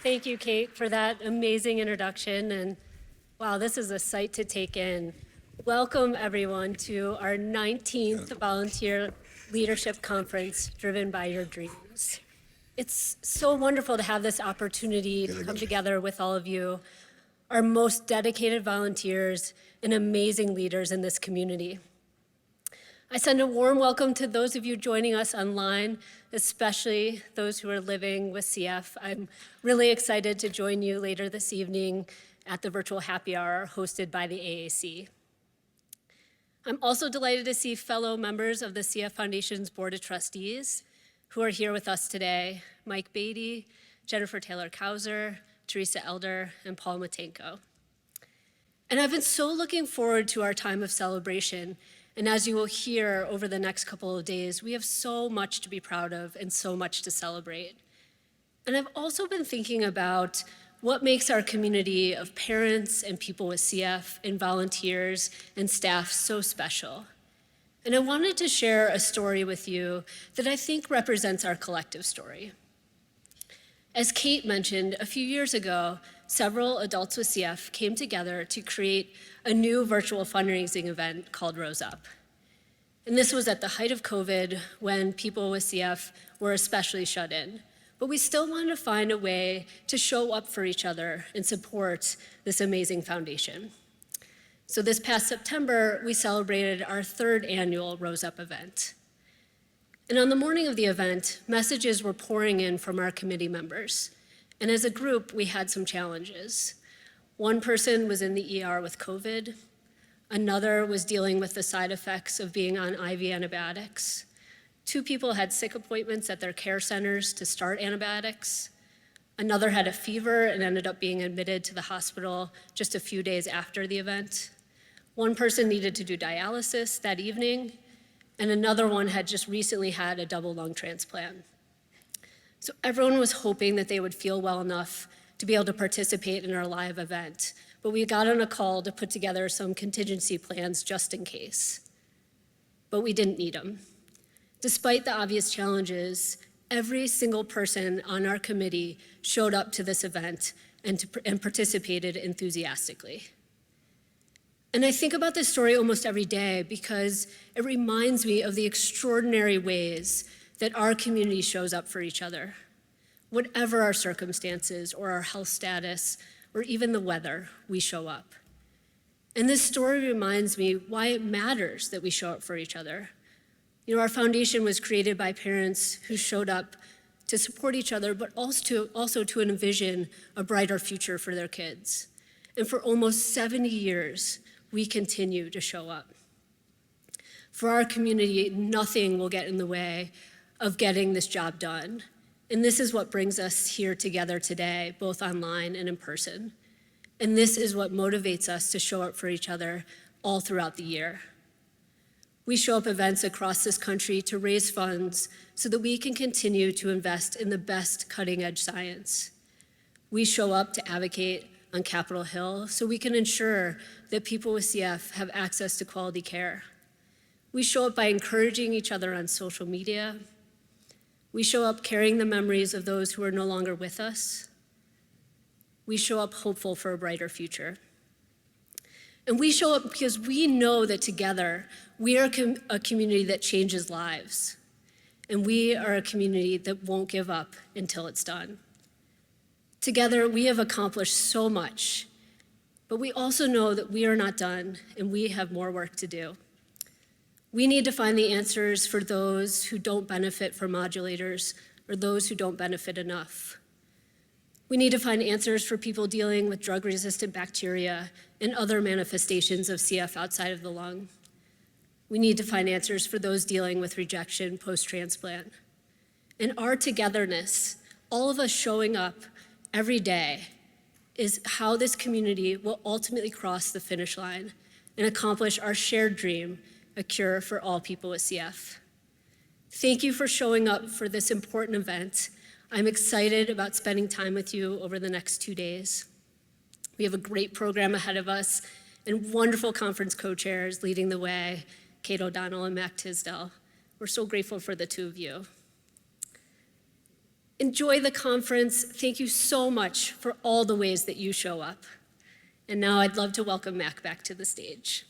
Thank you, Kate, for that amazing introduction. And wow, this is a sight to take in. Welcome, everyone, to our 19th Volunteer Leadership Conference, Driven by Your Dreams. It's so wonderful to have this opportunity to come together with all of you, our most dedicated volunteers and amazing leaders in this community. I send a warm welcome to those of you joining us online, especially those who are living with CF. I'm really excited to join you later this evening at the virtual happy hour hosted by the AAC. I'm also delighted to see fellow members of the CF Foundation's Board of Trustees who are here with us today: Mike Beatty, Jennifer Taylor-Kauser, Teresa Elder, and Paul Matenko. And I've been so looking forward to our time of celebration. And as you will hear over the next couple of days, we have so much to be proud of and so much to celebrate. And I've also been thinking about what makes our community of parents and people with CF and volunteers and staff so special. And I wanted to share a story with you that I think represents our collective story. As Kate mentioned, a few years ago, several adults with CF came together to create a new virtual fundraising event called Rose Up. And this was at the height of COVID, when people with CF were especially shut in. But we still wanted to find a way to show up for each other and support this amazing foundation. So this past September, we celebrated our third annual Rose Up event. And on the morning of the event, messages were pouring in from our committee members. And as a group, we had some challenges. One person was in the ER with COVID. Another was dealing with the side effects of being on IV antibiotics. 2 people had sick appointments at their care centers to start antibiotics. Another had a fever and ended up being admitted to the hospital just a few days after the event. One person needed to do dialysis that evening, and another one had just recently had a double lung transplant. So everyone was hoping that they would feel well enough to be able to participate in our live event, but we got on a call to put together some contingency plans just in case. But we didn't need them. Despite the obvious challenges, every single person on our committee showed up to this event and participated enthusiastically. And I think about this story almost every day because it reminds me of the extraordinary ways that our community shows up for each other. Whatever our circumstances or our health status or even the weather, we show up. And this story reminds me why it matters that we show up for each other. You know, our foundation was created by parents who showed up to support each other, but also to envision a brighter future for their kids. And for almost 70 years, we continue to show up. For our community, nothing will get in the way of getting this job done. And this is what brings us here together today, both online and in person. And this is what motivates us to show up for each other all throughout the year. We show up events across this country to raise funds so that we can continue to invest in the best cutting-edge science. We show up to advocate on Capitol Hill so we can ensure that people with CF have access to quality care. We show up by encouraging each other on social media. We show up carrying the memories of those who are no longer with us. We show up hopeful for a brighter future. And we show up because we know that together we are a community that changes lives. And we are a community that won't give up until it's done. Together, we have accomplished so much, but we also know that we are not done and we have more work to do. We need to find the answers for those who don't benefit from modulators or those who don't benefit enough. We need to find answers for people dealing with drug-resistant bacteria and other manifestations of CF outside of the lung. We need to find answers for those dealing with rejection post-transplant. And our togetherness, all of us showing up every day, is how this community will ultimately cross the finish line and accomplish our shared dream, a cure for all people with CF. Thank you for showing up for this important event. I'm excited about spending time with you over the next 2 days. We have a great program ahead of us and wonderful conference co-chairs leading the way, Kate O'Donnell and Mac Tisdale. We're so grateful for the two of you. Enjoy the conference. Thank you so much for all the ways that you show up. And now I'd love to welcome Mac back to the stage.